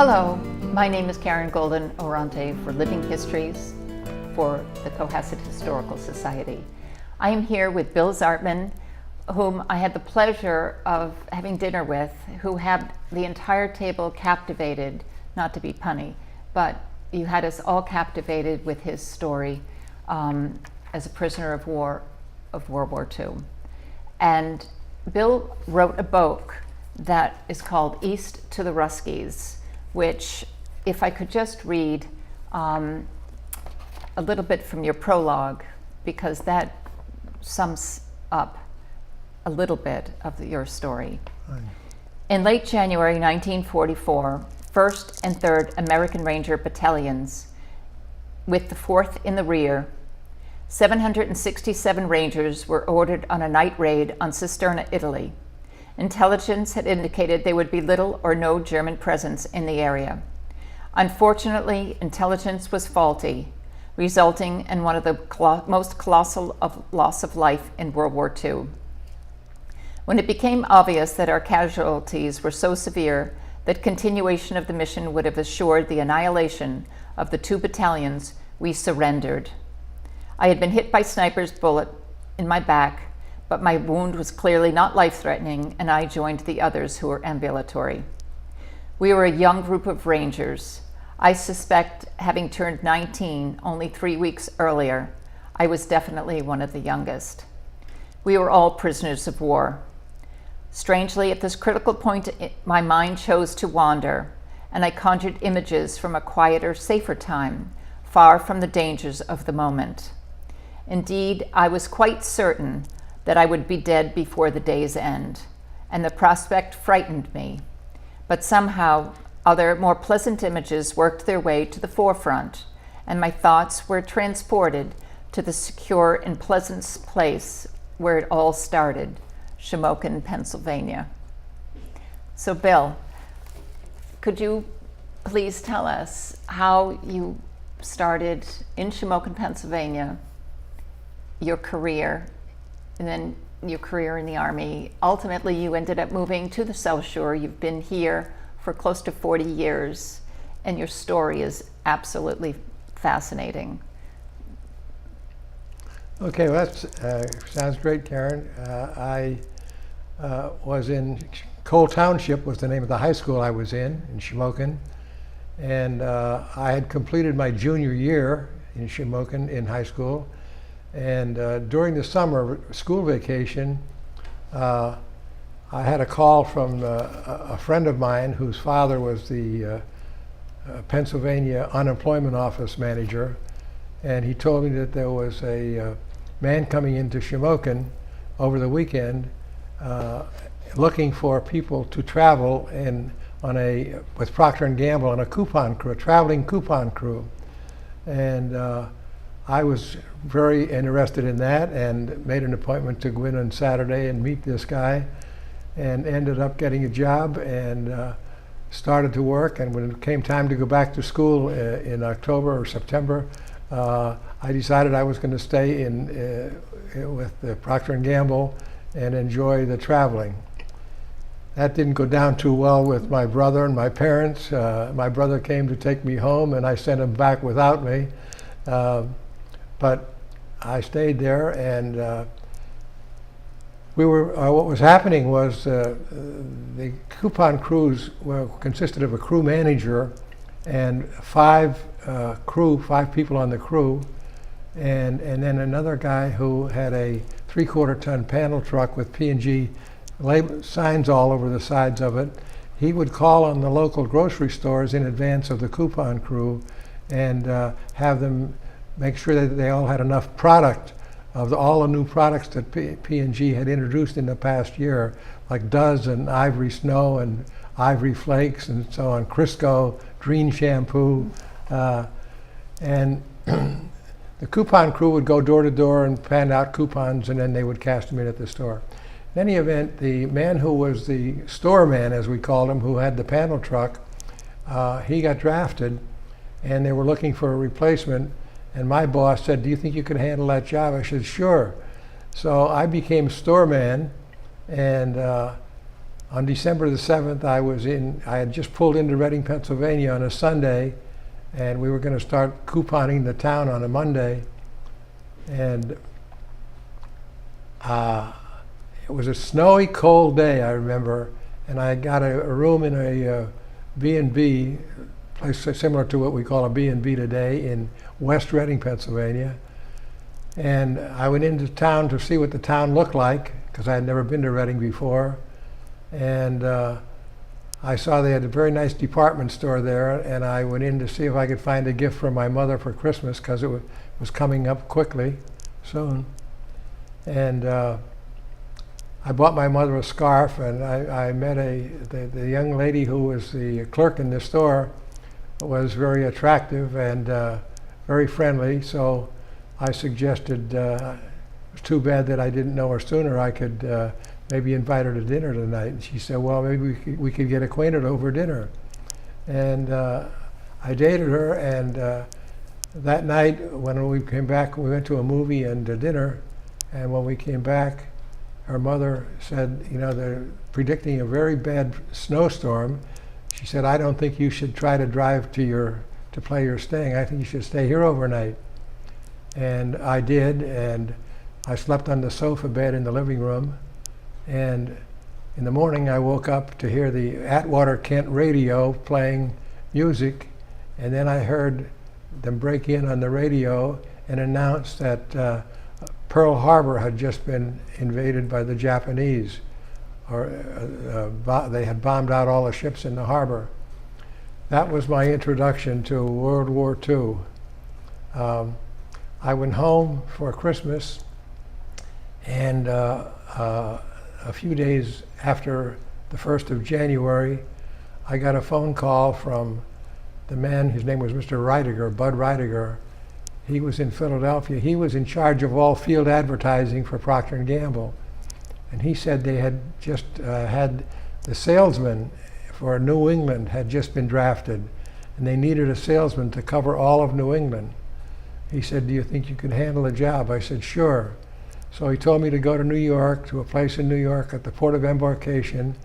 Hello, my name is Karen Golden Oronte for Living Histories for the Cohasset Historical Society. I am here with Bill Zartman, whom I had the pleasure of having dinner with, who had the entire table captivated, not to be punny, but you had us all captivated with his story as a prisoner of war of World War II. And Bill wrote a book that is called East to the Ruskies, which, if I could just read a little bit from your prologue, because that sums up a little bit of your story. Fine. In late January 1944, 1st and 3rd American Ranger Battalions, with the 4th in the rear, 767 Rangers were ordered on a night raid on Cisterna, Italy. Intelligence had indicated there would be little or no German presence in the area. Unfortunately, intelligence was faulty, resulting in one of the most colossal loss of life in World War II. When it became obvious that our casualties were so severe that continuation of the mission would have assured the annihilation of the 2 battalions, we surrendered. I had been hit by sniper's bullet in my back, but my wound was clearly not life-threatening, and I joined the others who were ambulatory. We were a young group of Rangers. I suspect, having turned 19 only 3 weeks earlier, I was definitely one of the youngest. We were all prisoners of war. Strangely, at this critical point, my mind chose to wander, and I conjured images from a quieter, safer time, far from the dangers of the moment. Indeed, I was quite certain that I would be dead before the day's end, and the prospect frightened me. But somehow, other, more pleasant images worked their way to the forefront, and my thoughts were transported to the secure and pleasant place where it all started, Shamokin, Pennsylvania. So, Bill, could you please tell us how you started in Shamokin, Pennsylvania, your career, and then your career in the Army? Ultimately, you ended up moving to the South Shore. You've been here for close to 40 years, and your story is absolutely fascinating. Okay, well, that sounds great, Karen. I was in Cole Township, was the name of the high school I was in Shamokin, and I had completed my junior year in Shamokin in high school. And during the summer school vacation, I had a call from a friend of mine whose father was the Pennsylvania Unemployment Office manager, and he told me that there was a man coming into Shamokin over the weekend looking for people to travel with Procter & Gamble on a coupon crew, a traveling coupon crew. And I was very interested in that and made an appointment to go in on Saturday and meet this guy, and ended up getting a job and started to work. And when it came time to go back to school in October or September, I decided I was going to stay with Procter & Gamble and enjoy the traveling. That didn't go down too well with my brother and my parents. My brother came to take me home, and I sent him back without me. But I stayed there, and what was happening was the coupon crews consisted of a crew manager and 5 people on the crew, and then another guy who had a 3/4-ton panel truck with P&G signs all over the sides of it. He would call on the local grocery stores in advance of the coupon crew and have them make sure that they all had enough product of all the new products that P&G had introduced in the past year, like Duz and Ivory Snow and Ivory Flakes and so on, Crisco, Green Shampoo. And the coupon crew would go door to door and hand out coupons, and then they would cash them in at the store. In any event, the man who was the store man, as we called him, who had the panel truck, he got drafted, and they were looking for a replacement. And my boss said, "Do you think you could handle that job?" I said, "Sure." So I became store man, and On December the 7th, I had just pulled into Reading, Pennsylvania on a Sunday, and we were going to start couponing the town on a Monday. And it was a snowy, cold day, I remember, and I got a room in a B&B, place similar to what we call a B&B today, in West Reading, Pennsylvania. And I went into town to see what the town looked like, because I had never been to Reading before. And I saw they had a very nice department store there, and I went in to see if I could find a gift for my mother for Christmas, because it was coming up quickly, soon. And I bought my mother a scarf, and I met the young lady who was the clerk in the store. Was very attractive and very friendly, so I suggested it was too bad that I didn't know her sooner. I could maybe invite her to dinner tonight. And she said, well, maybe we could get acquainted over dinner. And I dated her, and that night when we came back, we went to a movie and to dinner, and when we came back, her mother said, you know, they're predicting a very bad snowstorm. She said, I don't think you should try to drive to play you're staying. I think you should stay here overnight. And I did, and I slept on the sofa bed in the living room. And in the morning, I woke up to hear the Atwater Kent radio playing music, and then I heard them break in on the radio and announce that Pearl Harbor had just been invaded by the Japanese, or they had bombed out all the ships in the harbor. That was my introduction to World War II. I went home for Christmas, and a few days after the 1st of January, I got a phone call from the man, his name was Mr. Reidiger, Bud Reidiger. He was in Philadelphia. He was in charge of all field advertising for Procter & Gamble. And he said they had just had the salesman for New England had just been drafted, and they needed a salesman to cover all of New England. He said, do you think you could handle the job? I said, sure. So he told me to go to New York, to a place in New York at the port of embarkation,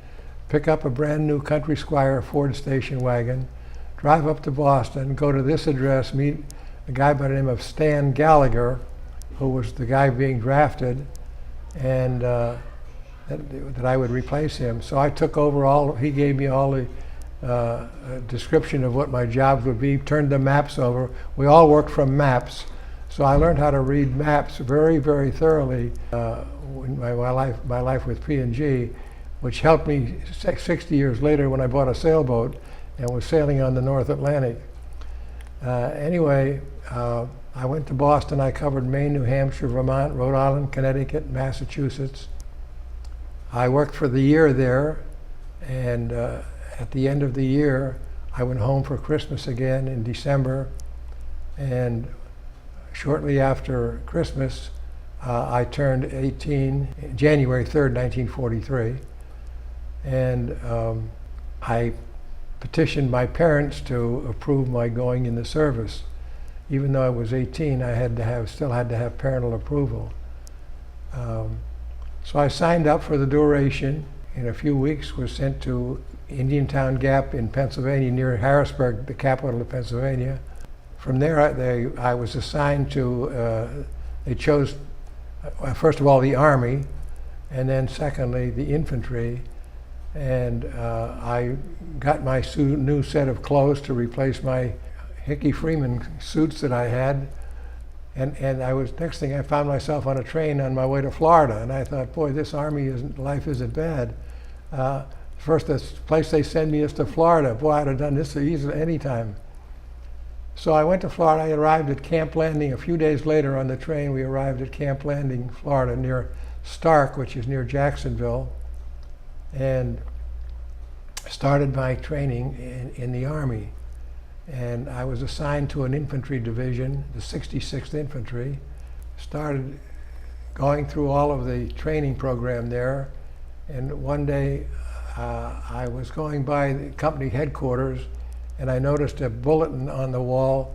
pick up a brand new Country Squire Ford station wagon, drive up to Boston, go to this address, meet a guy by the name of Stan Gallagher, who was the guy being drafted, and that I would replace him. So I took over he gave me all the description of what my jobs would be, turned the maps over. We all worked from maps, so I learned how to read maps very, very thoroughly in my life with P&G, which helped me 60 years later when I bought a sailboat and was sailing on the North Atlantic. Anyway, I went to Boston. I covered Maine, New Hampshire, Vermont, Rhode Island, Connecticut, Massachusetts. I worked for the year there, and at the end of the year, I went home for Christmas again in December, and shortly after Christmas, I turned 18, January 3rd, 1943, and I petitioned my parents to approve my going in the service. Even though I was 18, I still had to have parental approval. So I signed up for the duration. In a few weeks, was sent to Indiantown Gap in Pennsylvania, near Harrisburg, the capital of Pennsylvania. From there, I was assigned to, they chose, first of all, the Army, and then secondly, the infantry. And I got my new set of clothes to replace my Hickey Freeman suits that I had. And next thing I found myself on a train on my way to Florida, and I thought, boy, this Army life isn't bad. First, the place they send me is to Florida. Boy, I'd have done this easily any time. So I went to Florida. I arrived at Camp Landing. A few days later on the train, we arrived at Camp Landing, Florida, near Stark, which is near Jacksonville, and started my training in the Army. And I was assigned to an infantry division, the 66th Infantry. Started going through all of the training program there. And one day I was going by the company headquarters, and I noticed a bulletin on the wall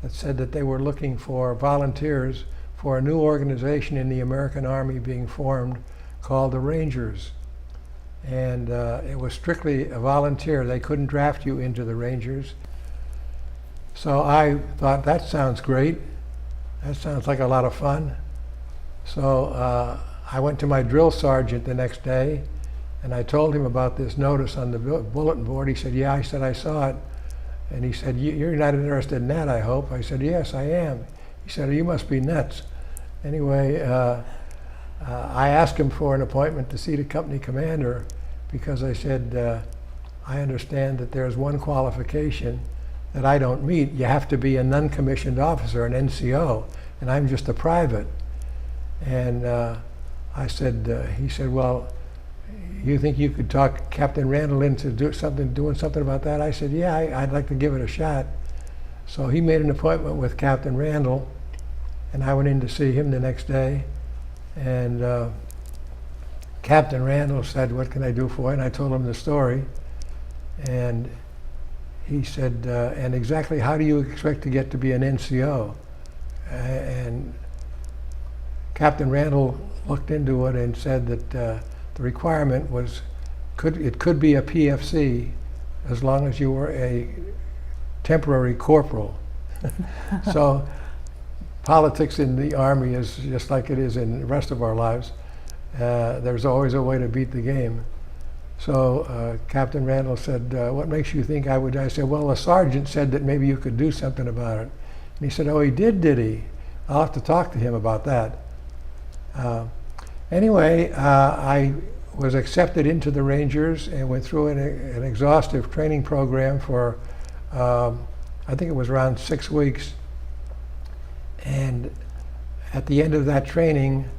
that said that they were looking for volunteers for a new organization in the American Army being formed called the Rangers. and it was strictly a volunteer. They couldn't draft you into the Rangers. So I thought, that sounds great. That sounds like a lot of fun. So I went to my drill sergeant the next day, and I told him about this notice on the bulletin board. He said, yeah. I said, I saw it. And he said, you're not interested in that, I hope. I said, yes, I am. He said, you must be nuts. Anyway, I asked him for an appointment to see the company commander, because I said, I understand that there's one qualification that I don't meet. You have to be a non-commissioned officer, an NCO, and I'm just a private. And I said, he said, well, you think you could talk Captain Randall into doing something about that? I said, yeah, I'd like to give it a shot. So he made an appointment with Captain Randall, and I went in to see him the next day. And Captain Randall said, what can I do for you? And I told him the story. And he said, and exactly how do you expect to get to be an NCO? And Captain Randall looked into it and said that the requirement was, it could be a PFC as long as you were a temporary corporal. So politics in the Army is just like it is in the rest of our lives. There's always a way to beat the game. So Captain Randall said, what makes you think I would? I said, well, a sergeant said that maybe you could do something about it. And he said, oh, he did he? I'll have to talk to him about that. Anyway, I was accepted into the Rangers and went through an exhaustive training program for, I think it was around 6 weeks. And at the end of that training,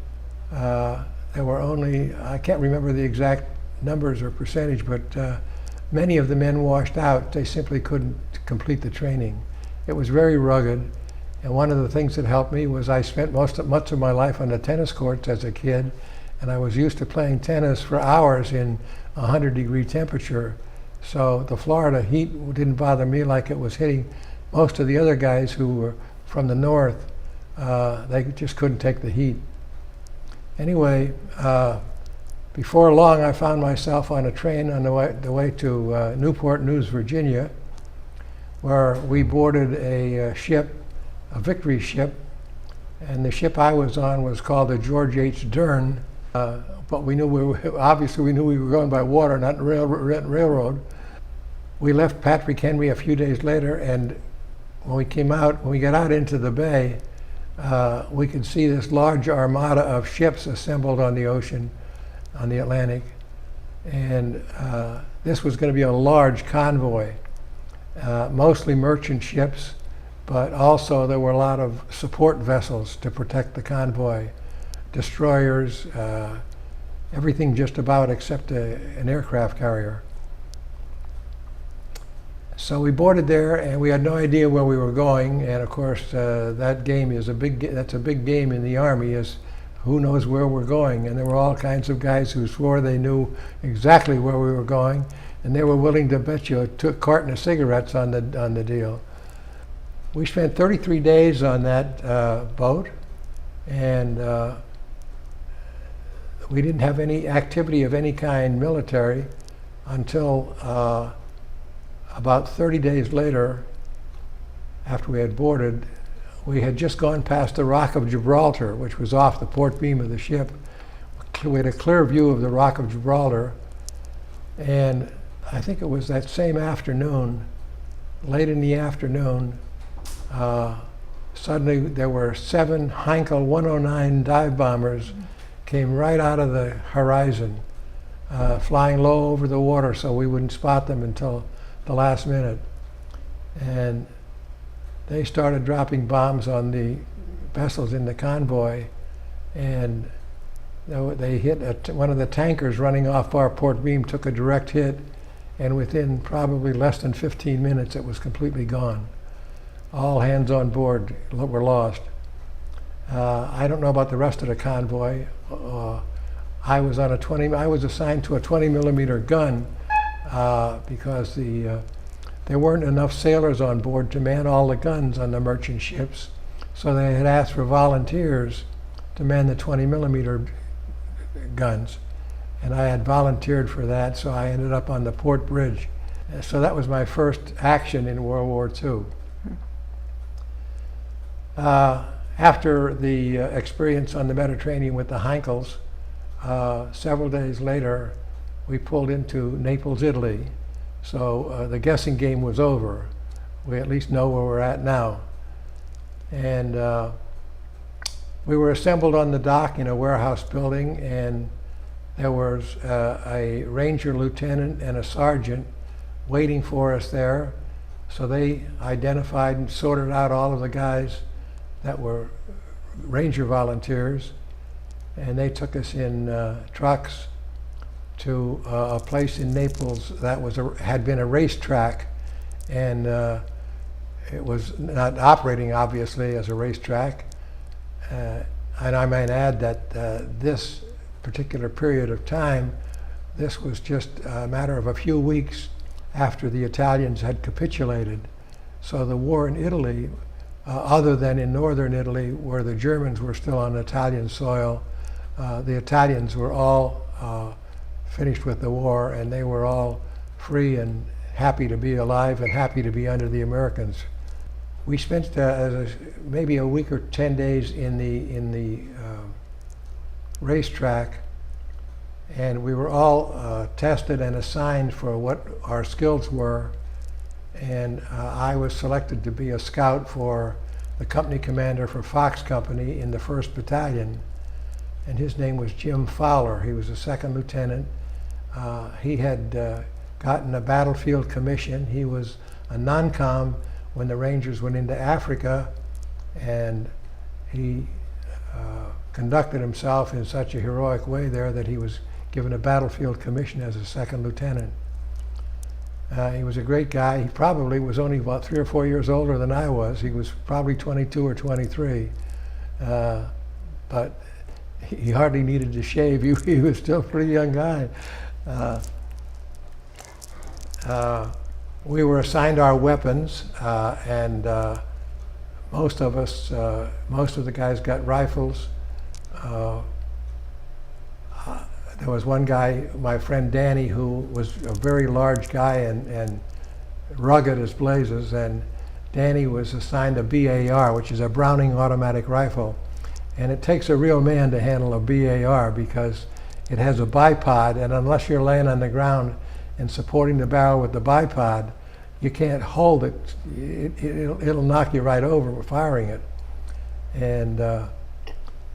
there were only, I can't remember the exact numbers or percentage, but many of the men washed out. They simply couldn't complete the training. It was very rugged, and one of the things that helped me was I spent much of my life on the tennis courts as a kid, and I was used to playing tennis for hours in 100-degree temperature. So the Florida heat didn't bother me like it was hitting most of the other guys who were from the north. They just couldn't take the heat. Anyway, before long, I found myself on a train on the way to Newport News, Virginia, where we boarded a ship, a Victory ship, and the ship I was on was called the George H. Dern, but we knew obviously we knew we were going by water, not railroad. We left Patrick Henry a few days later, and when we got out into the bay, we could see this large armada of ships assembled on the ocean, on the Atlantic, and this was going to be a large convoy, mostly merchant ships, but also there were a lot of support vessels to protect the convoy, destroyers, everything just about except an aircraft carrier. So we boarded there, and we had no idea where we were going. And of course, that game is that's a big game in the Army, is who knows where we're going. And there were all kinds of guys who swore they knew exactly where we were going, and they were willing to bet you a carton of cigarettes on the deal. We spent 33 days on that boat, and we didn't have any activity of any kind military until about 30 days later, after we had boarded. We had just gone past the Rock of Gibraltar, which was off the port beam of the ship. We had a clear view of the Rock of Gibraltar, and I think it was that same afternoon, late in the afternoon, suddenly there were 7 Heinkel 109 dive bombers came right out of the horizon, flying low over the water so we wouldn't spot them until the last minute. And they started dropping bombs on the vessels in the convoy, and they hit one of the tankers running off our port beam, took a direct hit, and within probably less than 15 minutes it was completely gone. All hands on board were lost. I don't know about the rest of the convoy. I was assigned to a 20 millimeter gun because there weren't enough sailors on board to man all the guns on the merchant ships, so they had asked for volunteers to man the 20 millimeter guns. and I had volunteered for that, so I ended up on the port bridge. So that was my first action in World War II. After the experience on the Mediterranean with the Heinkels, several days later, we pulled into Naples, Italy. So the guessing game was over. We at least know where we're at now. And we were assembled on the dock in a warehouse building, and there was a ranger lieutenant and a sergeant waiting for us there. So they identified and sorted out all of the guys that were ranger volunteers, and they took us in trucks to a place in Naples that had been a racetrack, and it was not operating obviously as a racetrack. And I might add that this particular period of time, this was just a matter of a few weeks after the Italians had capitulated. So the war in Italy, other than in northern Italy where the Germans were still on Italian soil, the Italians were all finished with the war, and they were all free and happy to be alive and happy to be under the Americans. We spent maybe a week or 10 days in the racetrack, and we were all tested and assigned for what our skills were. And I was selected to be a scout for the company commander for Fox Company in the 1st Battalion, and his name was Jim Fowler. He was a second lieutenant. He had gotten a battlefield commission. He was a non-com when the Rangers went into Africa, and he conducted himself in such a heroic way there that he was given a battlefield commission as a second lieutenant. He was a great guy. He probably was only about 3 or 4 years older than I was. He was probably 22 or 23, but he hardly needed to shave. He was still a pretty young guy. We were assigned our weapons, and most of the guys got rifles. There was one guy, my friend Danny, who was a very large guy and rugged as blazes, and Danny was assigned a BAR, which is a Browning automatic rifle. And it takes a real man to handle a BAR because it has a bipod, and unless you're laying on the ground and supporting the barrel with the bipod, you can't hold it. It'll knock you right over firing it. And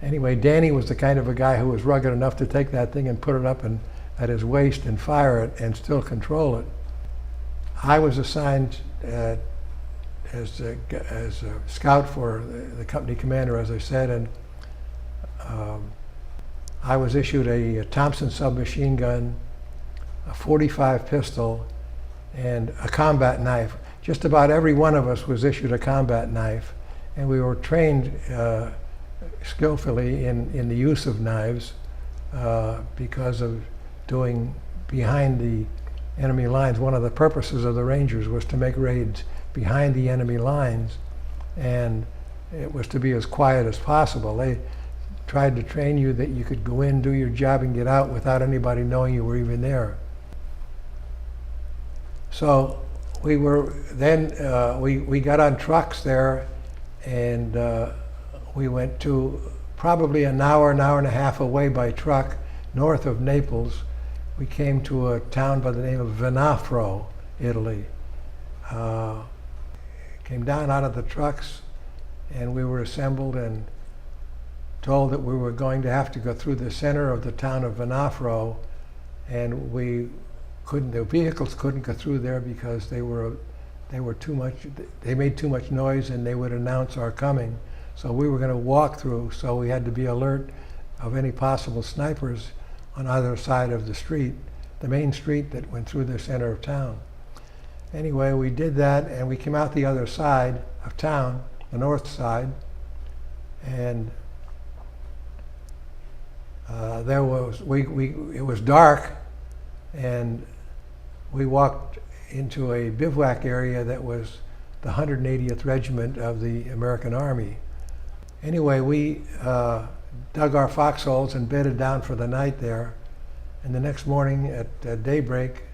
anyway, Danny was the kind of a guy who was rugged enough to take that thing and put it up at his waist and fire it and still control it. I was assigned as a scout for the company commander, as I said, and I was issued a Thompson submachine gun, a .45 pistol, and a combat knife. Just about every one of us was issued a combat knife, and we were trained skillfully in the use of knives because of doing behind the enemy lines. One of the purposes of the Rangers was to make raids behind the enemy lines, and it was to be as quiet as possible. They tried to train you that you could go in, do your job, and get out without anybody knowing you were even there. So we were then we got on trucks there, and we went to probably an hour and a half away by truck north of Naples. We came to a town by the name of Venafro, Italy. Came down out of the trucks, and we were assembled and told that we were going to have to go through the center of the town of Venafro, and the vehicles couldn't go through there because they made too much noise and they would announce our coming. So we were going to walk through, so we had to be alert of any possible snipers on either side of the street, the main street that went through the center of town. Anyway, we did that, and we came out the other side of town, the north side, and it was dark, and we walked into a bivouac area that was the 180th Regiment of the American Army. Anyway, we dug our foxholes and bedded down for the night there, And the next morning at daybreak,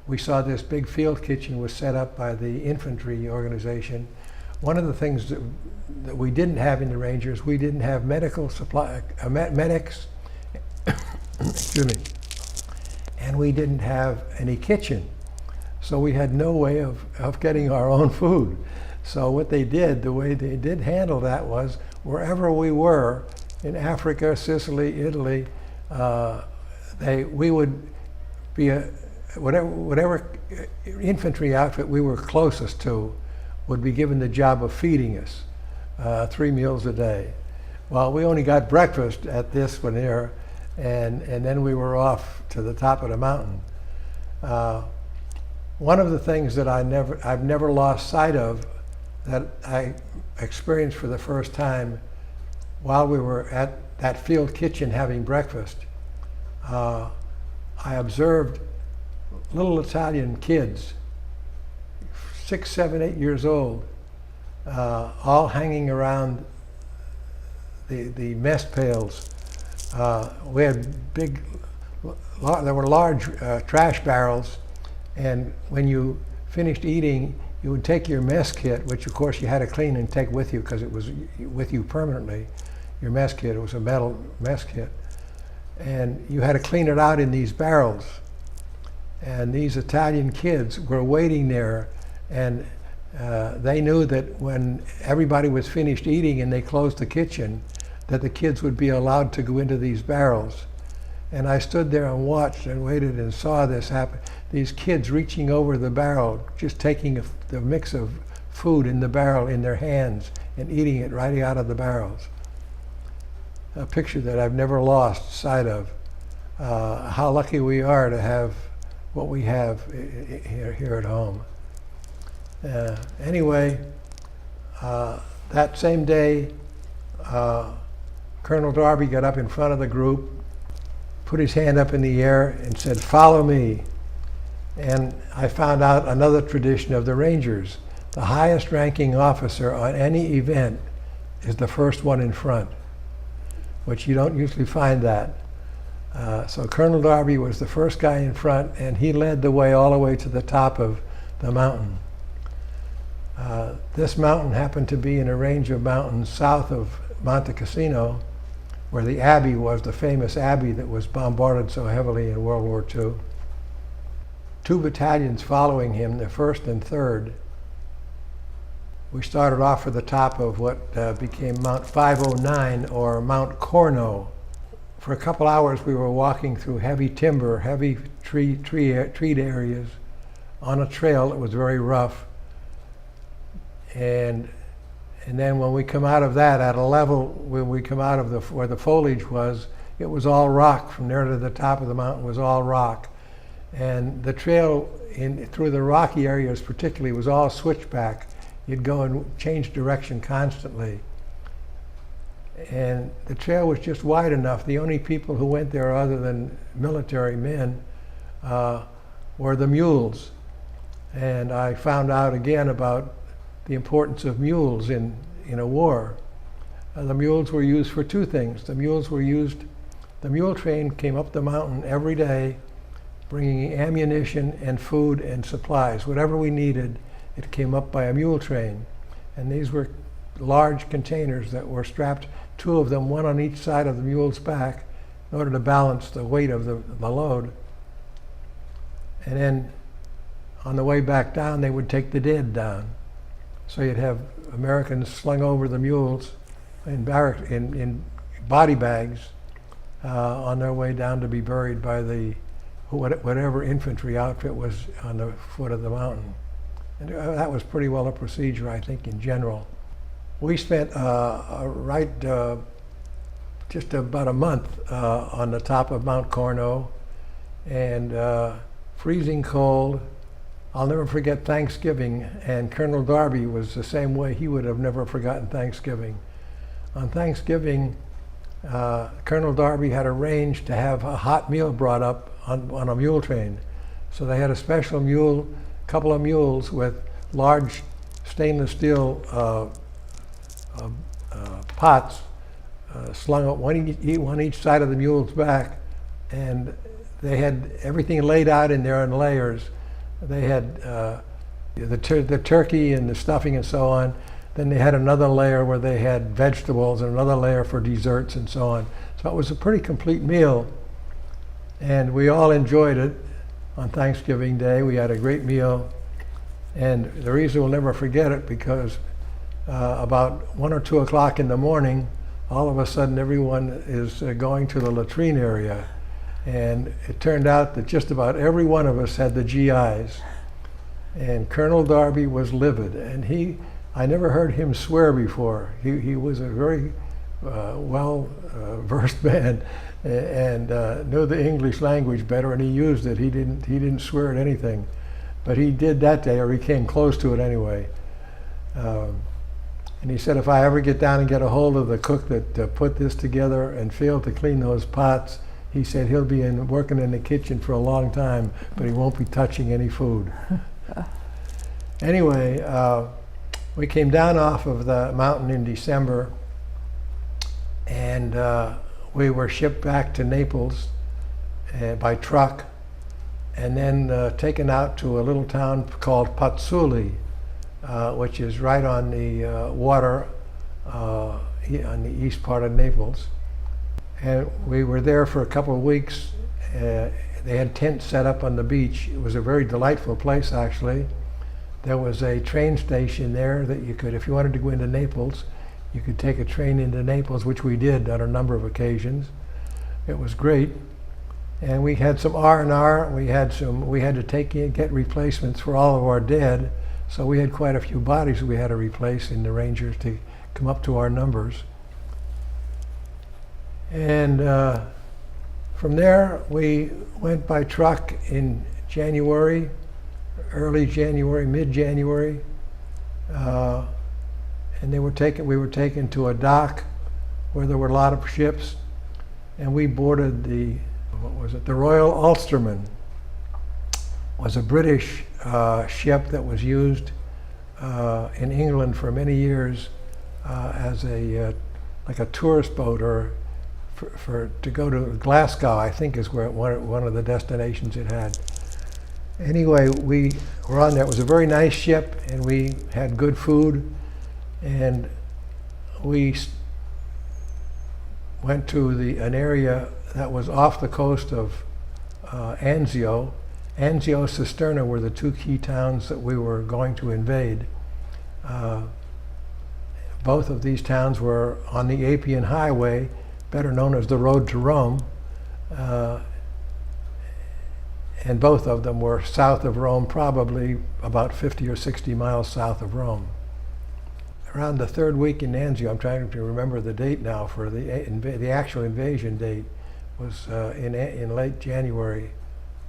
we saw this big field kitchen was set up by the infantry organization. One of the things that we didn't have in the Rangers, we didn't have medical supply, medics, excuse me, and we didn't have any kitchen. So we had no way of getting our own food. So what they did, the way they did handle that was, wherever we were, in Africa, Sicily, Italy, we would be whatever infantry outfit we were closest to would be given the job of feeding us 3 meals a day. Well, we only got breakfast at this one here, and then we were off to the top of the mountain. One of the things that I've never lost sight of, that I experienced for the first time while we were at that field kitchen having breakfast, I observed little Italian kids, 6, 7, 8 years old, all hanging around the mess pails. We had there were large trash barrels, and when you finished eating, you would take your mess kit, which of course you had to clean and take with you because it was with you permanently. Your mess kit, it was a metal mess kit. And you had to clean it out in these barrels. And these Italian kids were waiting there, and they knew that when everybody was finished eating and they closed the kitchen, that the kids would be allowed to go into these barrels. And I stood there and watched and waited and saw this happen. These kids reaching over the barrel, just taking the mix of food in the barrel in their hands and eating it right out of the barrels. A picture that I've never lost sight of. How lucky we are to have what we have here at home. Anyway, that same day, Colonel Darby got up in front of the group, put his hand up in the air and said, "Follow me." And I found out another tradition of the Rangers. The highest ranking officer on any event is the first one in front, which you don't usually find that. So Colonel Darby was the first guy in front, and he led the way all the way to the top of the mountain. This mountain happened to be in a range of mountains south of Monte Cassino, where the Abbey was, the famous Abbey that was bombarded so heavily in World War II. 2 battalions following him, the 1st and 3rd. We started off at the top of what became Mount 509, or Mount Corno. For a couple hours we were walking through heavy timber, heavy treed areas on a trail that was very rough. And then when we come out of that, at a level when we come out of where the foliage was, it was all rock. From there to the top of the mountain was all rock. And the trail through the rocky areas particularly was all switchback. You'd go and change direction constantly. And the trail was just wide enough. The only people who went there other than military men were the mules. And I found out again about the importance of mules in a war. The mules were used for 2 things. The mule train came up the mountain every day, bringing ammunition and food and supplies. Whatever we needed, it came up by a mule train. And these were large containers that were strapped, 2 of them, one on each side of the mule's back, in order to balance the weight of the load. And then on the way back down, they would take the dead down. So you'd have Americans slung over the mules in body bags on their way down to be buried by whatever infantry outfit was on the foot of the mountain. And that was pretty well a procedure, I think, in general. We spent just about a month on the top of Mount Corno, and freezing cold. I'll never forget Thanksgiving, and Colonel Darby was the same way. He would have never forgotten Thanksgiving. On Thanksgiving, Colonel Darby had arranged to have a hot meal brought up on a mule train. So they had a special couple of mules with large stainless steel pots slung up one each side of the mule's back, and they had everything laid out in there in layers. They had the turkey and the stuffing and so on. Then they had another layer where they had vegetables and another layer for desserts and so on. So it was a pretty complete meal. And we all enjoyed it on Thanksgiving Day. We had a great meal. And the reason we'll never forget it, because about 1 or 2 o'clock in the morning, all of a sudden everyone is going to the latrine area. And it turned out that just about every one of us had the GIs. And Colonel Darby was livid. And I never heard him swear before. He was a very well-versed man and knew the English language better, and he used it. He didn't swear at anything. But he did that day, or he came close to it anyway. And he said, if I ever get down and get a hold of the cook that put this together and failed to clean those pots, he said he'll be working in the kitchen for a long time, but he won't be touching any food. Anyway, we came down off of the mountain in December, and we were shipped back to Naples by truck, and then taken out to a little town called Pazzuli, which is right on the water on the east part of Naples. And we were there for a couple of weeks. They had tents set up on the beach. It was a very delightful place, actually. There was a train station there that you could, if you wanted to go into Naples, you could take a train into Naples, which we did on a number of occasions. It was great. And we had some R&R. We had to get replacements for all of our dead. So we had quite a few bodies we had to replace in the Rangers to come up to our numbers. And from there, we went by truck in January, early January, mid-January, and we were taken to a dock where there were a lot of ships, and we boarded the Royal Ulsterman. Was a British ship that was used in England for many years as like a tourist boat, or to go to Glasgow, I think is where one of the destinations it had. Anyway, we were on there. It was a very nice ship, and we had good food, and we went to an area that was off the coast of Anzio. Anzio and Cisterna were the two key towns that we were going to invade. Both of these towns were on the Appian Highway, better known as the road to Rome, and both of them were south of Rome, probably about 50 or 60 miles south of Rome. Around the third week in Anzio, I'm trying to remember the date now for the actual invasion date, was in late January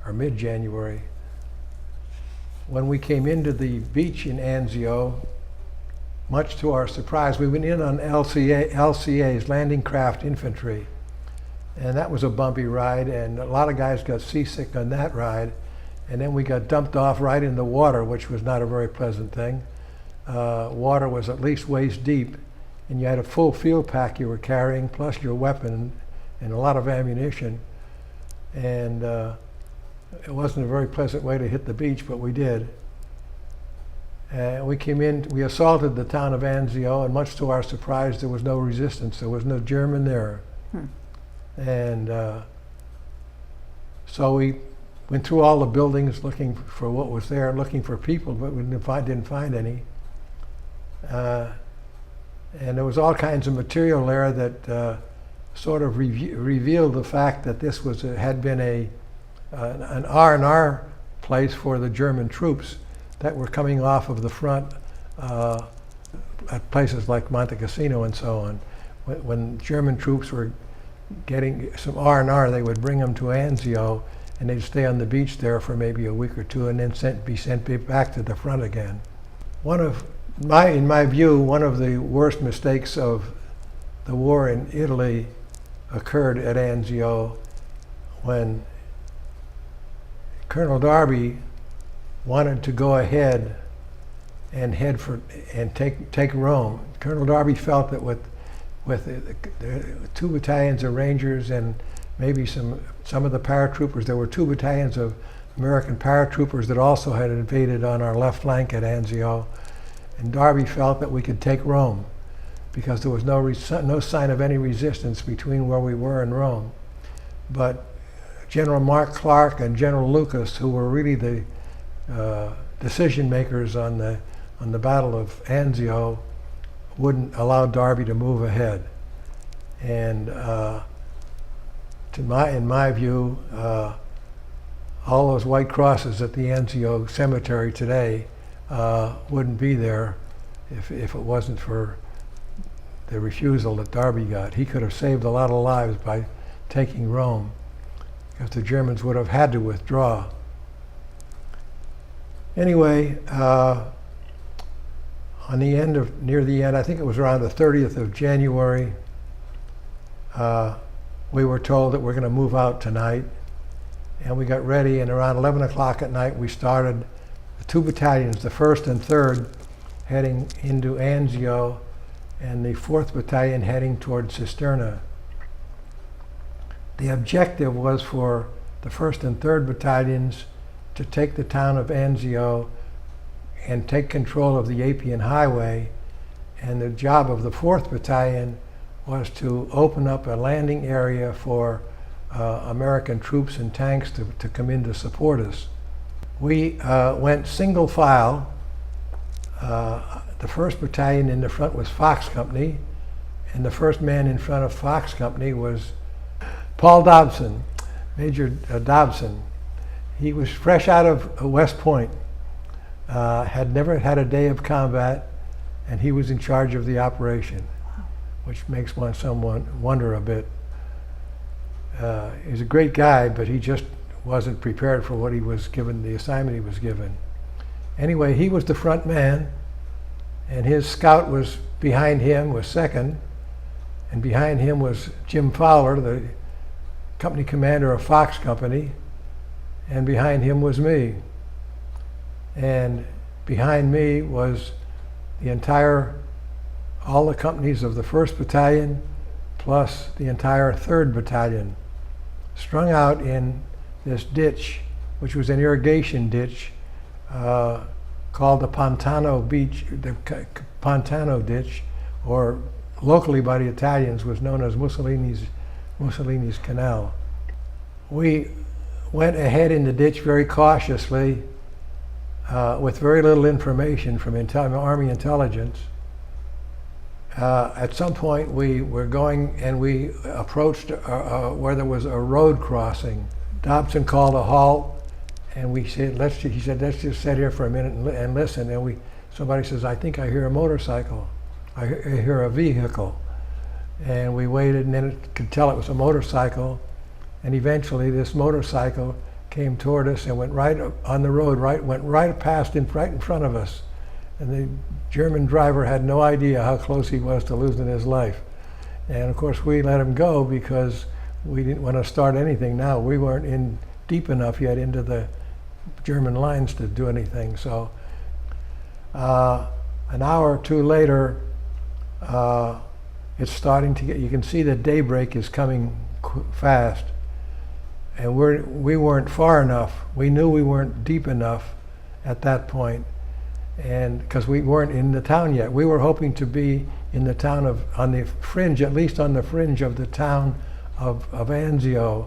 or mid-January. When we came into the beach in Anzio, much to our surprise, we went in on LCA's, Landing Craft Infantry. And that was a bumpy ride, and a lot of guys got seasick on that ride. And then we got dumped off right in the water, which was not a very pleasant thing. Water was at least waist deep, and you had a full field pack you were carrying, plus your weapon and a lot of ammunition. And it wasn't a very pleasant way to hit the beach, but we did. We came in, we assaulted the town of Anzio, and much to our surprise, there was no resistance. There was no German there. And so we went through all the buildings looking for what was there, looking for people, but we didn't find any. And there was all kinds of material there that sort of revealed the fact that this had been an R&R place for the German troops that were coming off of the front at places like Monte Cassino and so on. When German troops were getting some R&R, they would bring them to Anzio, and they'd stay on the beach there for maybe a week or two, and then be sent back to the front again. In my view, one of the worst mistakes of the war in Italy occurred at Anzio when Colonel Darby wanted to go ahead and take Rome. Colonel Darby felt that with the 2 battalions of Rangers and maybe some of the paratroopers. There were 2 battalions of American paratroopers that also had invaded on our left flank at Anzio, and Darby felt that we could take Rome because there was no sign of any resistance between where we were and Rome. But General Mark Clark and General Lucas, who were really the decision makers on the Battle of Anzio, wouldn't allow Darby to move ahead. And in my view, all those white crosses at the Anzio cemetery today wouldn't be there if it wasn't for the refusal that Darby got. He could have saved a lot of lives by taking Rome, because the Germans would have had to withdraw. Anyway, near the end, I think it was around the 30th of January, we were told that we're going to move out tonight. And we got ready, and around 11 o'clock at night, we started the 2 battalions, the 1st and 3rd, heading into Anzio, and the 4th Battalion heading toward Cisterna. The objective was for the 1st and 3rd Battalions to take the town of Anzio and take control of the Appian Highway, and the job of the 4th Battalion was to open up a landing area for American troops and tanks to come in to support us. We went single file. The 1st Battalion in the front was Fox Company, and the first man in front of Fox Company was Paul Dobson, Major Dobson. He was fresh out of West Point, had never had a day of combat, and he was in charge of the operation, which makes someone wonder a bit. He's a great guy, but he just wasn't prepared for what he was given, the assignment he was given. Anyway, he was the front man, and his scout was behind him, was second, and behind him was Jim Fowler, the company commander of Fox Company, and behind him was me. And behind me was all the companies of the 1st Battalion, plus the entire 3rd Battalion, strung out in this ditch, which was an irrigation ditch called the Pantano Ditch, or locally by the Italians was known as Mussolini's Canal. We went ahead in the ditch very cautiously with very little information from Army intelligence. At some point we were going, and we approached where there was a road crossing. Dobson called a halt, and he said, let's just sit here for a minute and listen. And somebody says, I think I hear a motorcycle. I hear a vehicle. And we waited, and then it could tell it was a motorcycle. And eventually this motorcycle came toward us and went right up on the road, went right past right in front of us. And the German driver had no idea how close he was to losing his life. And of course we let him go because we didn't want to start anything now. We weren't in deep enough yet into the German lines to do anything. So an hour or two later, it's starting to you can see that daybreak is coming fast. And we weren't far enough. We knew we weren't deep enough at that point, and because we weren't in the town yet. We were hoping to be in the town on the fringe, at least on the fringe of the town of Anzio,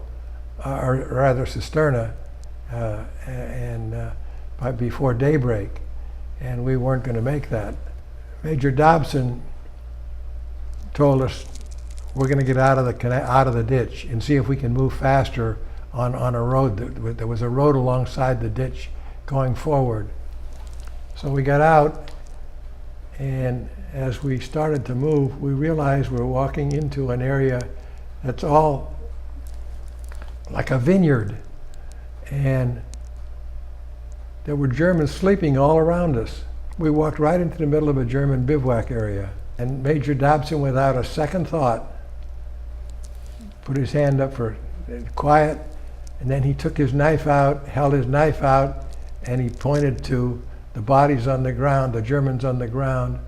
or rather Cisterna, before daybreak, and we weren't going to make that. Major Dobson told us we're going to get out of the ditch and see if we can move faster on a road. There was a road alongside the ditch going forward. So we got out, and as we started to move, we realized we were walking into an area that's all like a vineyard, and there were Germans sleeping all around us. We walked right into the middle of a German bivouac area, and Major Dobson, without a second thought, put his hand up for quiet, and then he took his knife out, held his knife out, and he pointed to the bodies on the ground, the Germans on the ground,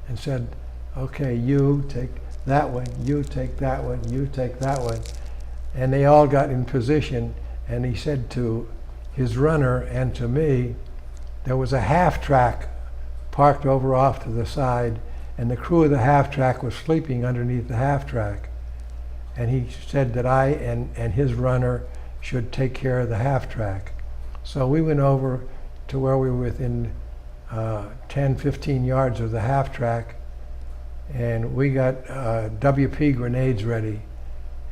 and said, okay, you take that one, you take that one, you take that one. And they all got in position, and he said to his runner and to me, there was a half-track parked over off to the side, and the crew of the half-track was sleeping underneath the half-track. And he said that I and his runner should take care of the half-track. So we went over to where we were within 10, 15 yards of the half-track, and we got WP grenades ready.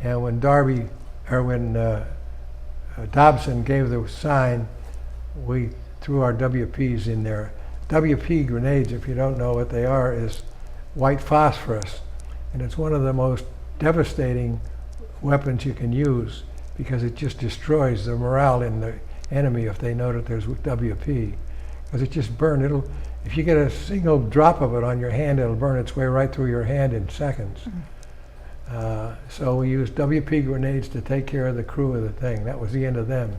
And when Dobson gave the sign, we threw our WPs in there. WP grenades, if you don't know what they are, is white phosphorus, and it's one of the most devastating weapons you can use because it just destroys the morale in the enemy if they know that there's WP. Because it just burns. If you get a single drop of it on your hand, it'll burn its way right through your hand in seconds. So we used WP grenades to take care of the crew of the thing. That was the end of them.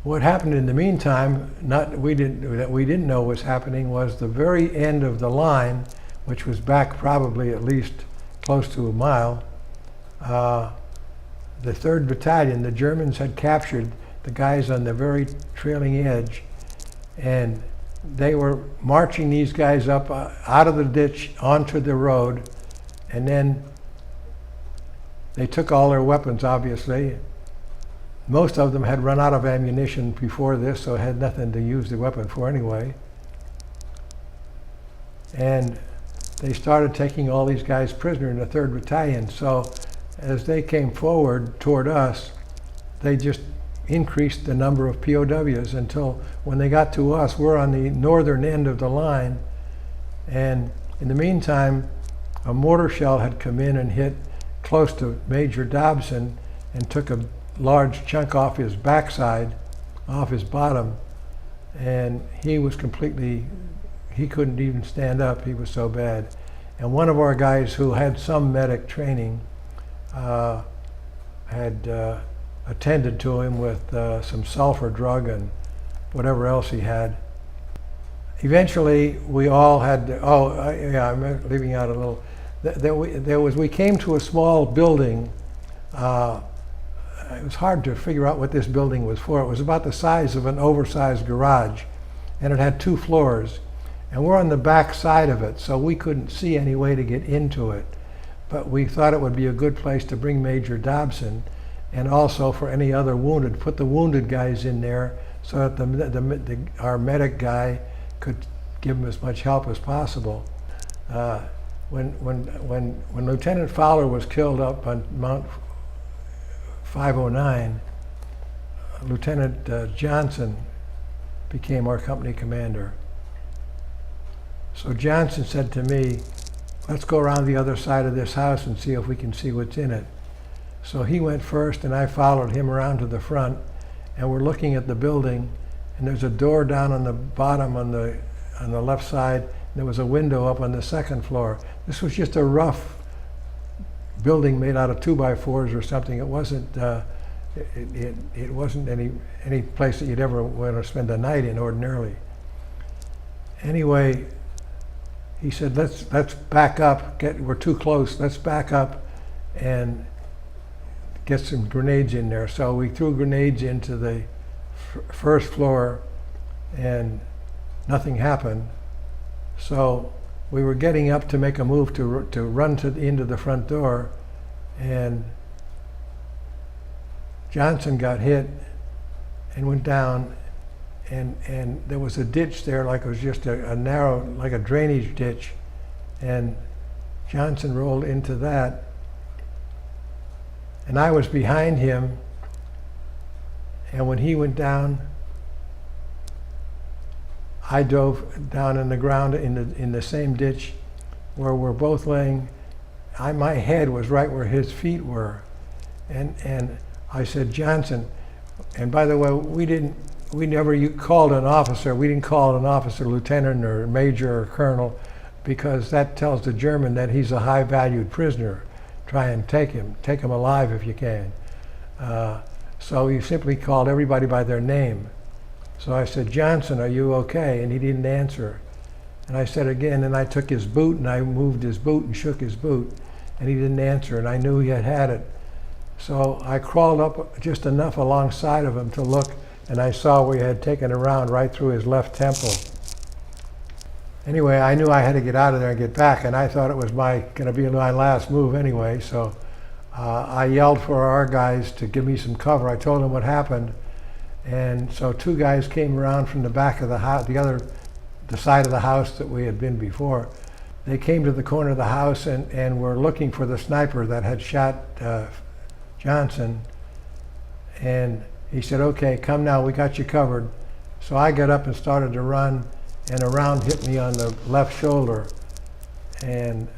What happened in the meantime, that we didn't know was happening, was the very end of the line, which was back probably at least close to a mile. The 3rd Battalion, the Germans had captured the guys on the very trailing edge, and they were marching these guys up out of the ditch onto the road, and then they took all their weapons, obviously. Most of them had run out of ammunition before this, so had nothing to use the weapon for anyway. And they started taking all these guys prisoner in the 3rd Battalion. So as they came forward toward us, they just increased the number of POWs until when they got to us, we're on the northern end of the line. And in the meantime, a mortar shell had come in and hit close to Major Dobson and took a large chunk off his backside, off his bottom, and he was he couldn't even stand up, he was so bad. And one of our guys who had some medic training had attended to him with some sulfur drug and whatever else he had. Eventually, we all had, I'm leaving out a little, we came to a small building. It was hard to figure out what this building was for. It was about the size of an oversized garage, and it had 2 floors. And we're on the back side of it, so we couldn't see any way to get into it. But we thought it would be a good place to bring Major Dobson, and also for any other wounded, put the wounded guys in there so that our medic guy could give them as much help as possible. When Lieutenant Fowler was killed up on Mount 509, Lieutenant Johnson became our company commander. So Johnson said to me, let's go around the other side of this house and see if we can see what's in it. So he went first and I followed him around to the front, and we're looking at the building, and there's a door down on the bottom on the left side, and there was a window up on the 2nd floor. This was just a rough building made out of 2x4s or something. It wasn't it wasn't any place that you'd ever want to spend a night in ordinarily. Anyway, he said, let's back up. We're too close. Let's back up and get some grenades in there. So we threw grenades into the 1st floor, and nothing happened. So we were getting up to make a move to run into the front door, and Johnson got hit and went down, and there was a ditch there, like it was just a narrow, like a drainage ditch, and Johnson rolled into that, and I was behind him, and when he went down, I dove down in the ground in the same ditch where we're both laying. My head was right where his feet were, and I said, Johnson, and by the way, we never called an officer. We didn't call an officer lieutenant or major or colonel, because that tells the German that he's a high-valued prisoner. Try and take him alive if you can. So he simply called everybody by their name. So I said, Johnson, are you okay? And he didn't answer. And I said again, and I took his boot and I moved his boot and shook his boot, and he didn't answer, and I knew he had it. So I crawled up just enough alongside of him to look, and I saw we had taken a round right through his left temple. Anyway, I knew I had to get out of there and get back, and I thought it was going to be my last move anyway, so I yelled for our guys to give me some cover. I told them what happened, and so two guys came around from the back of the house, the side of the house that we had been before. They came to the corner of the house and were looking for the sniper that had shot Johnson, and he said, "Okay, come now, we got you covered." So I got up and started to run, and a round hit me on the left shoulder, and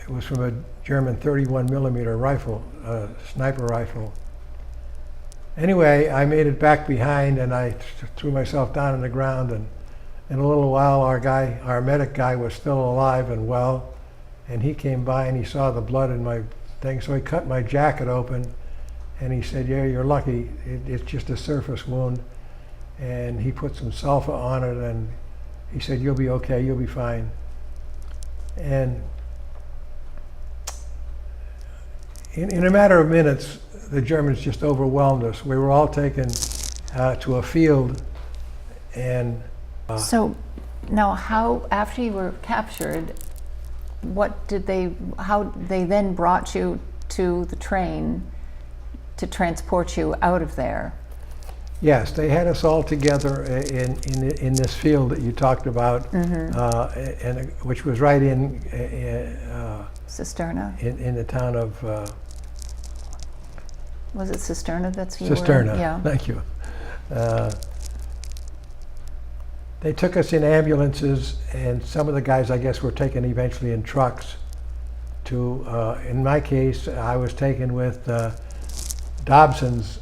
it was from a German 31 millimeter rifle, sniper rifle. Anyway, I made it back behind, and I threw myself down on the ground, and in a little while our medic guy was still alive and well, and he came by and he saw the blood in my thing, so he cut my jacket open, and he said, "Yeah, you're lucky, it's just a surface wound," and he put some sulfa on it, and he said, "You'll be okay, you'll be fine." And in a matter of minutes, the Germans just overwhelmed us. We were all taken to a field, and So now, how, after you were captured, how they then brought you to the train to transport you out of there? yes, they had us all together in this field that you talked about, and which was right in Cisterna? in the town of Was it Cisterna that's you were in? Cisterna. Yeah. Thank you. They took us in ambulances, and some of the guys, I guess, were taken eventually in trucks to, in my case, I was taken with Dobson's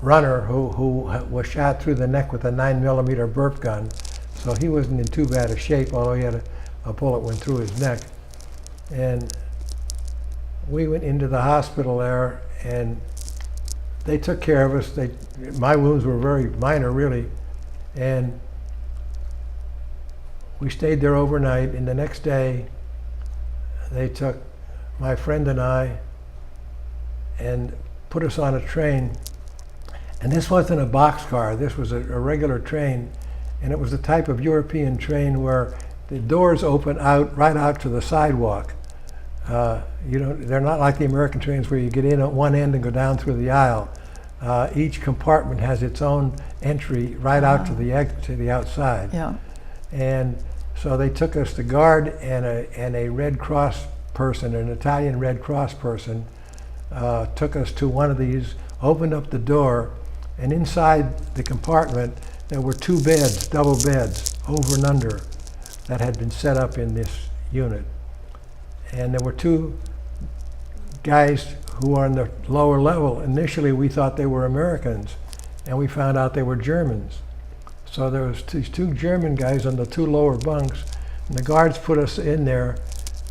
runner who was shot through the neck with a 9mm burp gun. So he wasn't in too bad a shape, although he had a bullet went through his neck. And we went into the hospital there, and they took care of us. My wounds were very minor, really. And we stayed there overnight, and the next day they took my friend and I and put us on a train. And this wasn't a boxcar, this was a regular train, and it was the type of European train where the doors open right out to the sidewalk. They're not like the American trains where you get in at one end and go down through the aisle. Each compartment has its own entry right out to the outside. Yeah. And so they took us to guard, and a Red Cross person, an Italian Red Cross person, took us to one of these, opened up the door, and inside the compartment there were two beds, double beds, over and under, that had been set up in this unit. And there were two guys who were on the lower level. Initially we thought they were Americans, and we found out they were Germans. So there was these two German guys on the two lower bunks, and the guards put us in there,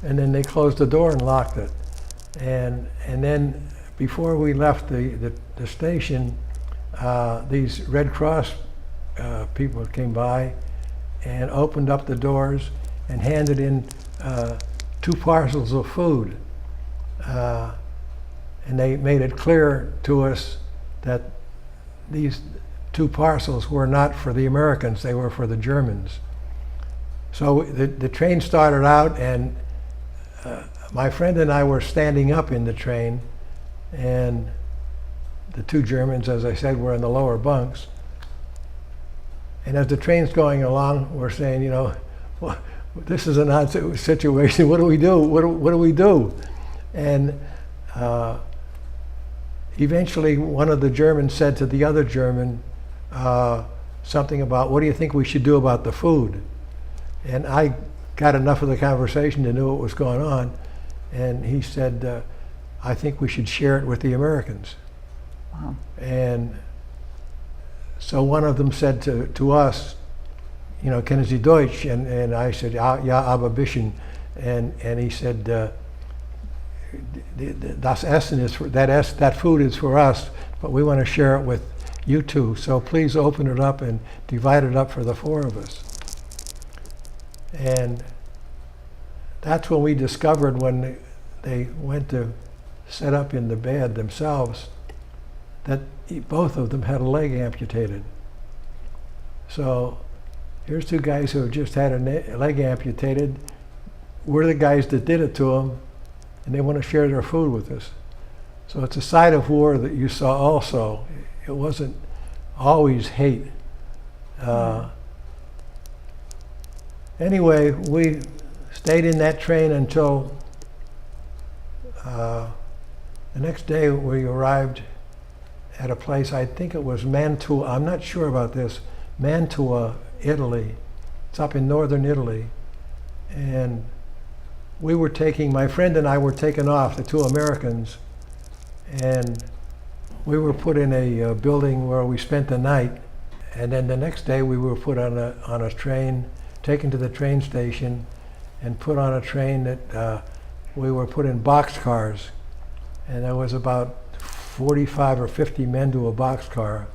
and then they closed the door and locked it. And then before we left the station, these Red Cross people came by and opened up the doors and handed in 2 parcels of food. And they made it clear to us that these 2 parcels were not for the Americans, they were for the Germans. So the train started out, and my friend and I were standing up in the train, and the 2 Germans, as I said, were in the lower bunks. And as the train's going along, we're saying, well, this is an odd situation. What do we do? What do we do? And eventually one of the Germans said to the other German something about, what do you think we should do about the food? And I got enough of the conversation to know what was going on. And he said, I think we should share it with the Americans. Wow. And so one of them said to us, kennen Sie Deutsch? And I said, ja, aber bisschen. And he said, das Essen is for, that food is for us, but we want to share it with you two. So please open it up and divide it up for the 4 of us. And that's when we discovered, when they went to set up in the bed themselves, that both of them had a leg amputated. So here's two guys who have just had a leg amputated. We're the guys that did it to them, and they want to share their food with us. So it's a side of war that you saw also. It wasn't always hate. Anyway, we stayed in that train until the next day. We arrived at a place, I think it was Mantua, I'm not sure about this, Mantua, Italy. It's up in northern Italy. And we were my friend and I were taken off, the two Americans, and we were put in a building where we spent the night. And then the next day we were put on a train, taken to the train station, and put on a train that we were put in boxcars. And there was about 45 or 50 men to a boxcar.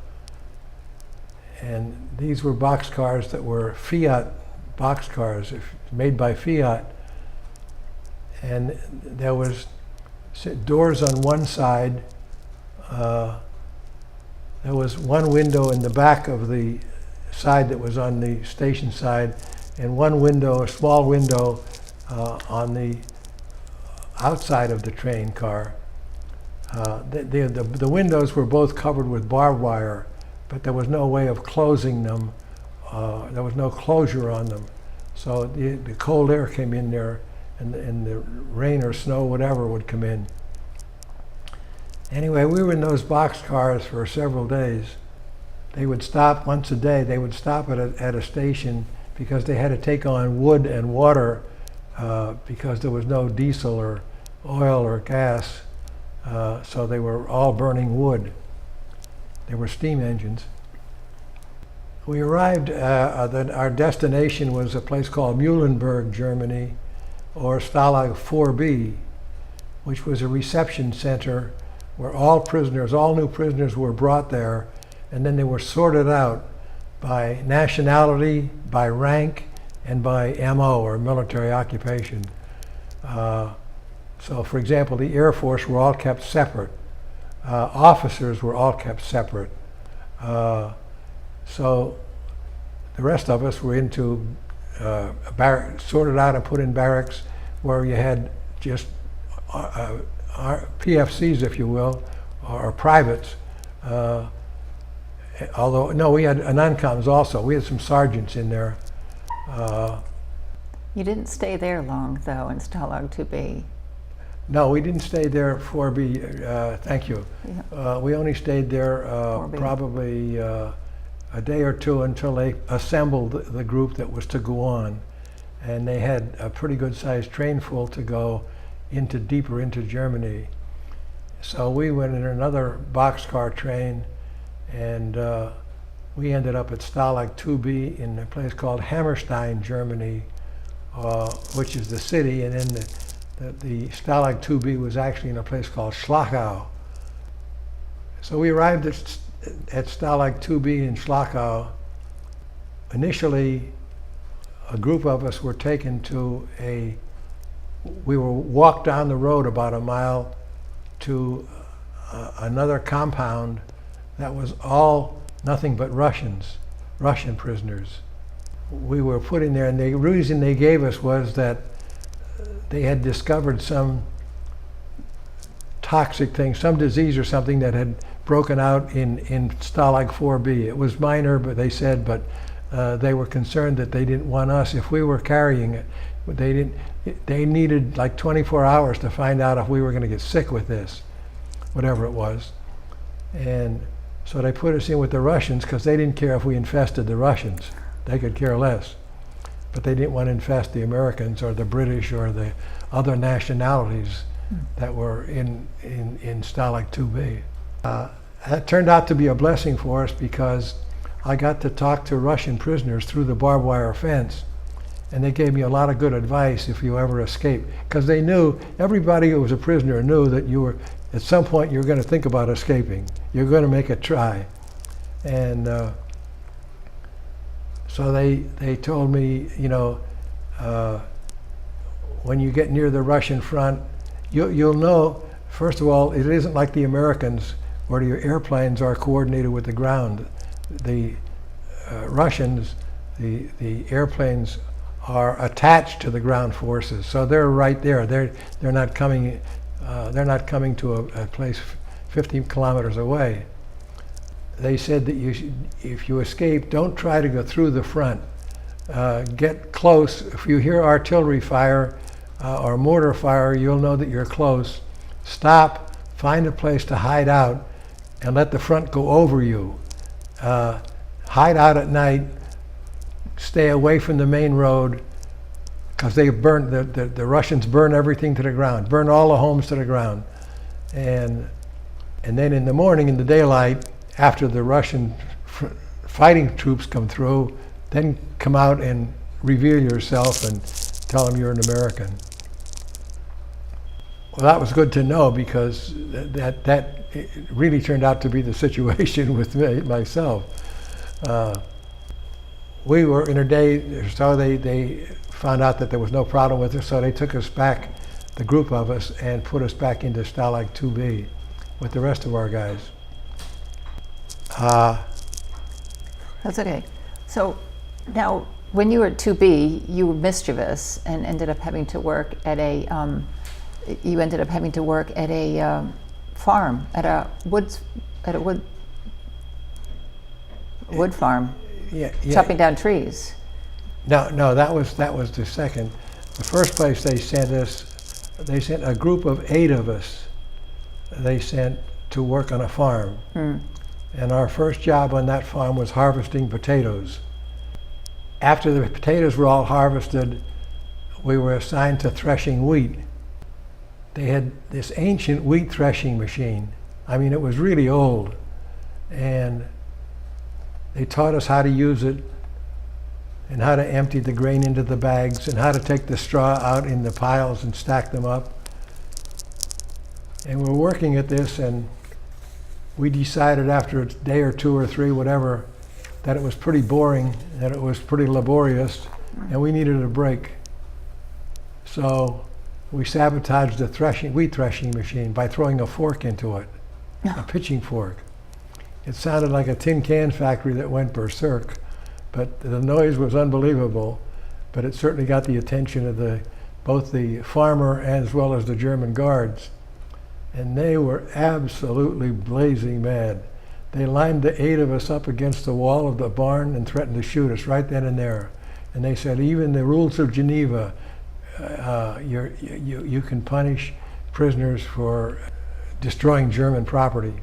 And these were boxcars that were Fiat boxcars, made by Fiat. And there was doors on one side. There was one window in the back of the side that was on the station side, and one window, a small window, on the outside of the train car. The windows were both covered with barbed wire, but there was no way of closing them. There was no closure on them. So the cold air came in there, and the rain or snow, whatever, would come in. Anyway, we were in those boxcars for several days. They would stop once a day. They would stop at a station because they had to take on wood and water because there was no diesel or oil or gas. So they were all burning wood. They were steam engines. We arrived, our destination was a place called Muhlenberg, Germany, or Stalag 4B, which was a reception center where all new prisoners were brought there, and then they were sorted out by nationality, by rank, and by MO, or military occupation. So, for example, the Air Force were all kept separate. Officers were all kept separate. So the rest of us were into sorted out and put in barracks where you had just PFCs, if you will, or privates. Although, no, we had non-coms also. We had some sergeants in there. You didn't stay there long, though, in Stalag 2B. No, we didn't stay there 4B, thank you. Yeah. We only stayed there probably a day or two until they assembled the group that was to go on. And they had a pretty good sized train full to go deeper into Germany. So we went in another boxcar train, and we ended up at Stalag 2B in a place called Hammerstein, Germany, which is the city, and then the Stalag 2B was actually in a place called Schlachau. So we arrived at Stalag 2B in Schlachau. Initially, a group of us were taken to we were walked down the road about a mile to another compound that was all nothing but Russian prisoners. We were put in there, and the reason they gave us was that they had discovered some toxic thing, some disease or something that had broken out in Stalag 4B. It was minor, but they said, but they were concerned that they didn't want us, if we were carrying it, they needed like 24 hours to find out if we were going to get sick with this, whatever it was. And so they put us in with the Russians because they didn't care if we infested the Russians. They could care less. But they didn't want to infest the Americans or the British or the other nationalities that were in Stalag 2B. That turned out to be a blessing for us because I got to talk to Russian prisoners through the barbed wire fence, and they gave me a lot of good advice if you ever escape, because they knew, everybody who was a prisoner knew that you were, at some point you're going to think about escaping. You're going to make a try. And so they told me, you know, when you get near the Russian front, you'll know First of all, it isn't like the Americans where your airplanes are coordinated with the ground. The Russians, the airplanes are attached to the ground forces, so they're right there. They're not coming. They're not coming to a place 50 kilometers away. They said that if you escape, don't try to go through the front. Get close. If you hear artillery fire or mortar fire, you'll know that you're close. Stop, find a place to hide out, and let the front go over you. Hide out at night, stay away from the main road, because they burn, the Russians burn everything to the ground, burn all the homes to the ground. And then in the morning, in the daylight, after the Russian fighting troops come through, then come out and reveal yourself and tell them you're an American. Well, that was good to know, because that really turned out to be the situation with myself. We were in a day, so they found out that there was no problem with us, so they took us back, the group of us, and put us back into Stalag 2B with the rest of our guys. That's okay. So now, when you were at 2B, you were mischievous and ended up having to work at a farm, at a wood farm, Yeah. chopping down trees. No, that was the second. The first place they sent a group of 8 of us. They sent to work on a farm. And our first job on that farm was harvesting potatoes. After the potatoes were all harvested, we were assigned to threshing wheat. They had this ancient wheat threshing machine. I mean, it was really old. And they taught us how to use it, and how to empty the grain into the bags, and how to take the straw out in the piles and stack them up. And we're working at this, and we decided after a day or 2 or 3, whatever, that it was pretty boring, that it was pretty laborious, and we needed a break. So we sabotaged the wheat threshing machine by throwing a fork into it, a pitching fork. It sounded like a tin can factory that went berserk, but the noise was unbelievable. But it certainly got the attention of both the farmer as well as the German guards. And they were absolutely blazing mad. They lined the 8 of us up against the wall of the barn and threatened to shoot us right then and there. And they said, even the rules of Geneva, you can punish prisoners for destroying German property.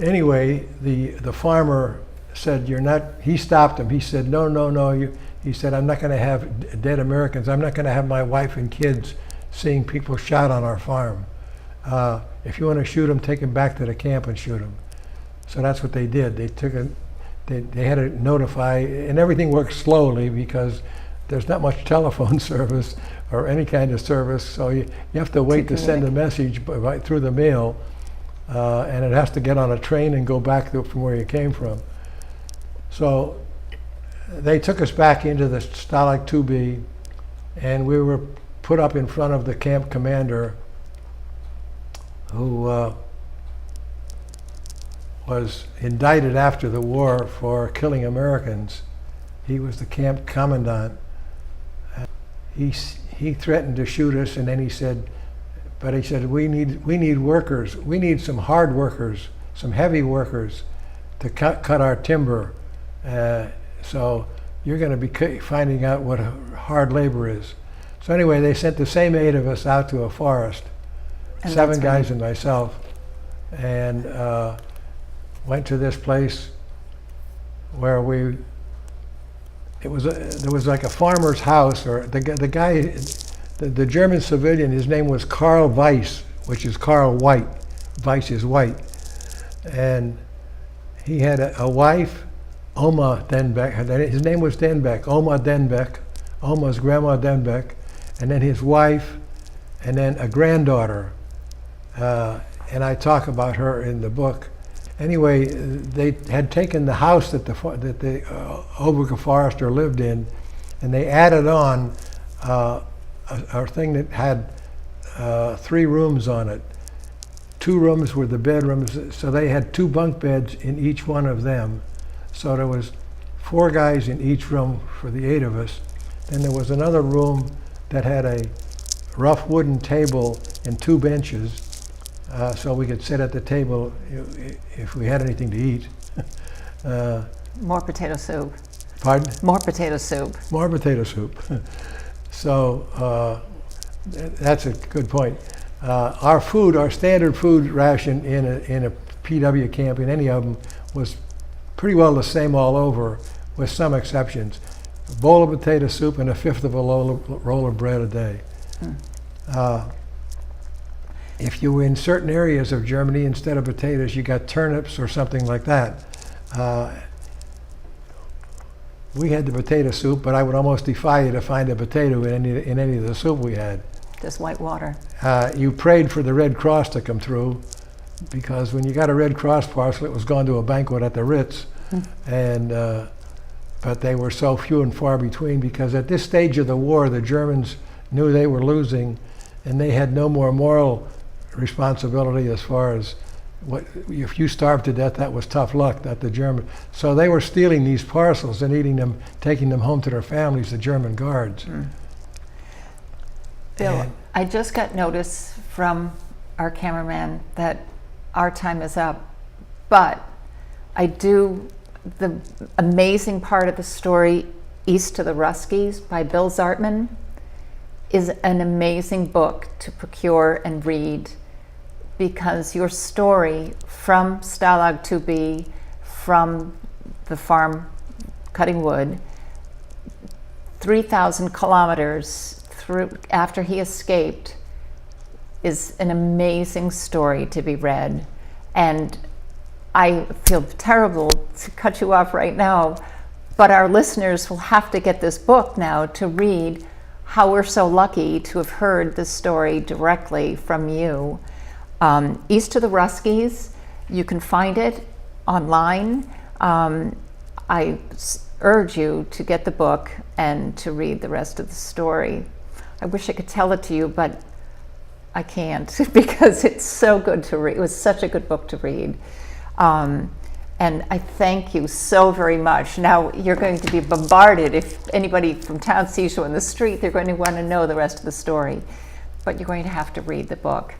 Anyway, the farmer said, "You're not." He stopped him. He said, "No. He said, "I'm not going to have dead Americans. I'm not going to have my wife and kids seeing people shot on our farm. If you want to shoot them, take them back to the camp and shoot them." So that's what they did. They had to notify, and everything worked slowly because there's not much telephone service or any kind of service. So you have to wait to send a message through the mail. And it has to get on a train and go back from where you came from. So they took us back into the Stalag 2B, and we were put up in front of the camp commander, who was indicted after the war for killing Americans. He was the camp commandant. He threatened to shoot us, and then he said, we need workers. We need some hard workers, some heavy workers to cut our timber. So you're going to be finding out what hard labor is. So anyway, they sent the same 8 of us out to a forest, and 7 guys and myself, and went to this place where there was like a farmer's house, or the guy. The German civilian, his name was Karl Weiss, which is Karl White. Weiss is white. And he had a wife, Oma Denbeck. His name was Denbeck, Oma Denbeck, Oma's grandma Denbeck, and then his wife, and then a granddaughter. And I talk about her in the book. Anyway, they had taken the house that the Obergeförster lived in, and they added on a thing that had 3 rooms on it. 2 rooms were the bedrooms, so they had 2 bunk beds in each one of them. So there was 4 guys in each room for the 8 of us. Then there was another room that had a rough wooden table and 2 benches, so we could sit at the table if we had anything to eat. More potato soup. Pardon? More potato soup. More potato soup. So that's a good point. Our food, our standard food ration in a PW camp, in any of them, was pretty well the same all over, with some exceptions. A bowl of potato soup and 1/5 of a roll of bread a day. If you were in certain areas of Germany, instead of potatoes, you got turnips or something like that. We had the potato soup, but I would almost defy you to find a potato in any of the soup we had. Just white water. You prayed for the Red Cross to come through, because when you got a Red Cross parcel, it was gone to a banquet at the Ritz. And but they were so few and far between, because at this stage of the war, the Germans knew they were losing, and they had no more moral responsibility as far as if you starved to death, that was tough luck, that the German. So they were stealing these parcels and eating them, taking them home to their families, the German guards. Bill, I just got notice from our cameraman that our time is up, but the amazing part of the story, East of the Ruskies by Bill Zartman, is an amazing book to procure and read, because your story from Stalag 2B, from the farm cutting wood, 3,000 kilometers through after he escaped, is an amazing story to be read. And I feel terrible to cut you off right now, but our listeners will have to get this book now to read how we're so lucky to have heard this story directly from you. East of the Ruskies, you can find it online. I urge you to get the book and to read the rest of the story. I wish I could tell it to you, but I can't, because it's so good to read. It was such a good book to read. And I thank you so very much. Now, you're going to be bombarded. If anybody from town sees you in the street, they're going to want to know the rest of the story. But you're going to have to read the book.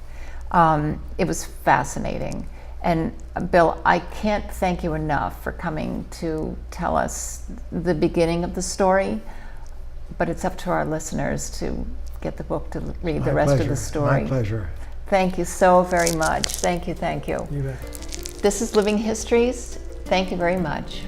It was fascinating. And Bill, I can't thank you enough for coming to tell us the beginning of the story, but it's up to our listeners to get the book to read the rest of the story. My pleasure. Thank you so very much. Thank you, thank you. You bet. This is Living Histories. Thank you very much.